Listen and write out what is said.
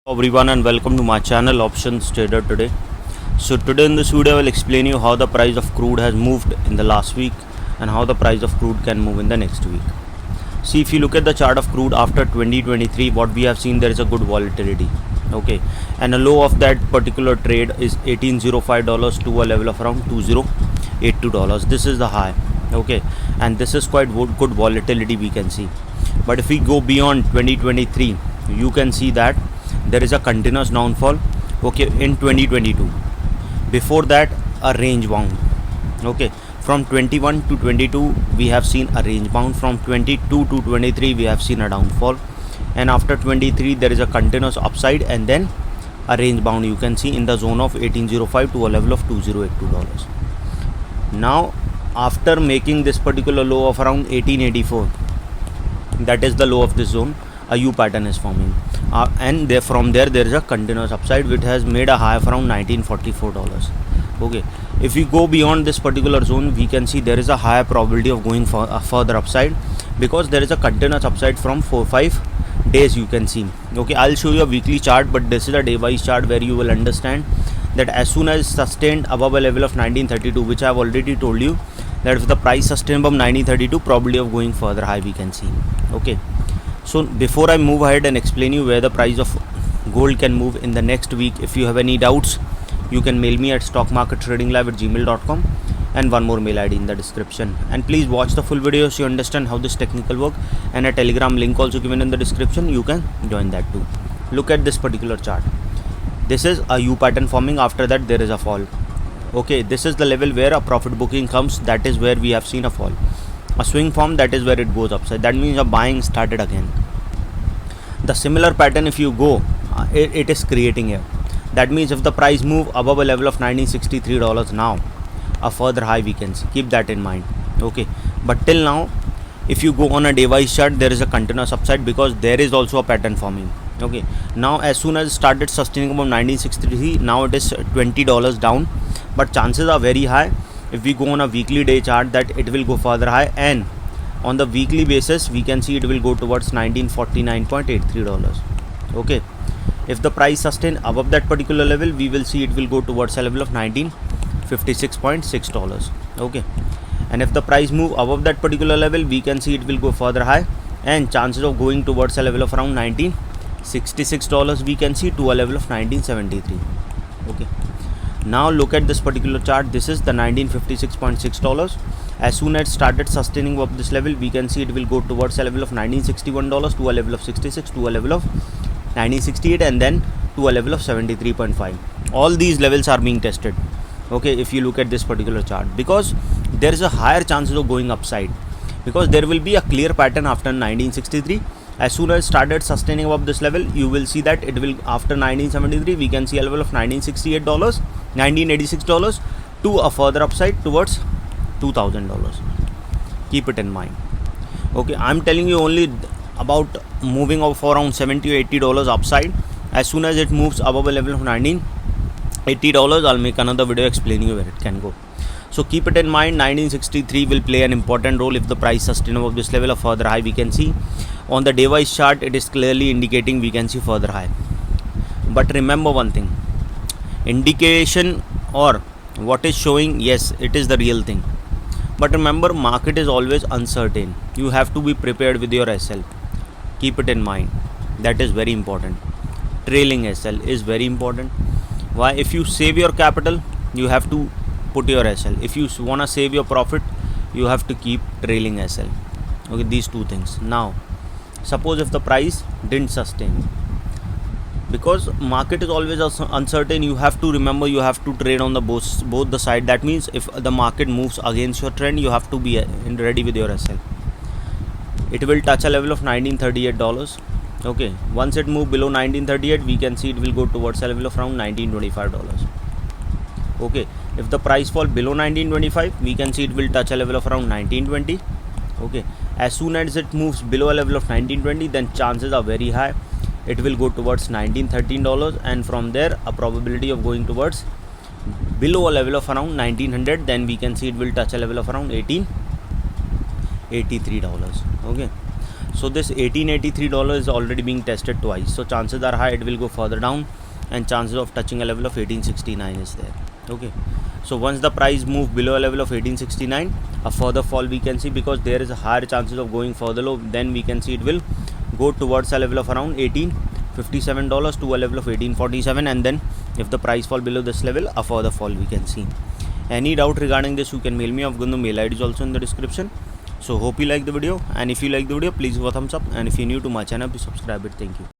Everyone and welcome to my channel Options Trader today. So today in this video I will explain you how the price of crude has moved in the last week and how the price of crude can move in the next week. See, if you look at the chart of crude after 2023, what we have seen, there is a good volatility. Okay, and a low of that particular trade is $18.05 to a level of around $20.82. This is the high. Okay, and this is quite good volatility we can see. But if we go beyond 2023, you can see that there is a continuous downfall, okay, in 2022. Before that, a range bound. Okay, from 21 to 22 we have seen a range bound. From 22 to 23 we have seen a downfall, and after 23 there is a continuous upside and then a range bound you can see in the zone of 1805 to a level of $2082. Now after making this particular low of around 1884, that is the low of this zone, a U pattern is forming, and from there is a continuous upside which has made a high of around $1944. Okay, if we go beyond this particular zone, we can see there is a higher probability of going for a further upside, because there is a continuous upside from 4-5 days you can see. Okay, I'll show you a weekly chart, but this is a day wise chart where you will understand that as soon as sustained above a level of 1932, which I have already told you that if the price sustained above 1932, probability of going further high we can see. Okay, so before I move ahead and explain you where the price of gold can move in the next week, if you have any doubts, you can mail me at stockmarkettradinglive@gmail.com, and one more mail ID in the description. And please watch the full video so you understand how this technical work, and a Telegram link also given in the description, you can join that too. Look at this particular chart. This is a U pattern forming. After that there is a fall. Okay, this is the level where a profit booking comes, that is where we have seen a fall. A swing form, that is where it goes upside, that means a buying started again. The similar pattern if you go, it is creating here. That means if the price move above a level of $1963 now, a further high we can see. Keep that in mind. Okay, but till now if you go on a day wise chart, there is a continuous upside because there is also a pattern forming. Okay, now as soon as it started sustaining above 1963, now it is $20 down, but chances are very high if we go on a weekly day chart that it will go further high, and on the weekly basis we can see it will go towards $1949.83. Okay, if the price sustain above that particular level, we will see it will go towards a level of $1956.6. Okay, and if the price move above that particular level, we can see it will go further high, and chances of going towards a level of around $1966 we can see to a level of 1973. Okay, now look at this particular chart. This is the $1956.6. As soon as it started sustaining up this level, we can see it will go towards a level of $1961 to a level of 66 to a level of 1968, and then to a level of 73.5. all these levels are being tested. Okay, if you look at this particular chart, because there is a higher chances of going upside, because there will be a clear pattern after 1963. As soon as it started sustaining above this level, you will see that it will, after 1973 we can see a level of $1968, $1986 to a further upside towards $2000. Keep it in mind. Okay, I'm telling you only about moving of around $70 or $80 upside. As soon as it moves above a level of $1980, I'll make another video explaining you where it can go. So keep it in mind, 1963 will play an important role if the price sustains above this level. A further high we can see. On the day wise chart, it is clearly indicating we can see further high. But remember one thing, indication or what is showing, yes, it is the real thing. But remember, market is always uncertain. You have to be prepared with your SL. Keep it in mind. That is very important. Trailing SL is very important. Why? If you save your capital, you have to put your SL. If you want to save your profit, you have to keep trailing SL. Okay, these two things. Now suppose if the price didn't sustain, because market is always uncertain, you have to remember, you have to trade on the both the side. That means if the market moves against your trend, you have to be ready with your SL. It will touch a level of $1938. Okay, once it move below 1938, we can see it will go towards a level of around $1925. Okay, if the price fall below 1925, we can see it will touch a level of around 1920. Okay, as soon as it moves below a level of 1920, then chances are very high it will go towards $1913, and from there a probability of going towards below a level of around 1900, then we can see it will touch a level of around $1883. Okay, So this $1883 is already being tested twice. So chances are high it will go further down, and chances of touching a level of 1869 is there. Okay. So once the price move below a level of 1869, a further fall we can see, because there is a higher chances of going further low. Then we can see it will go towards a level of around $1857 to a level of 1847, and then if the price fall below this level, a further fall we can see. Any doubt regarding this, you can mail me. Afghan mail ID is also in the description. So hope you like the video, and if you like the video, please give a thumbs up, and if you're new to my channel, please subscribe it. Thank you.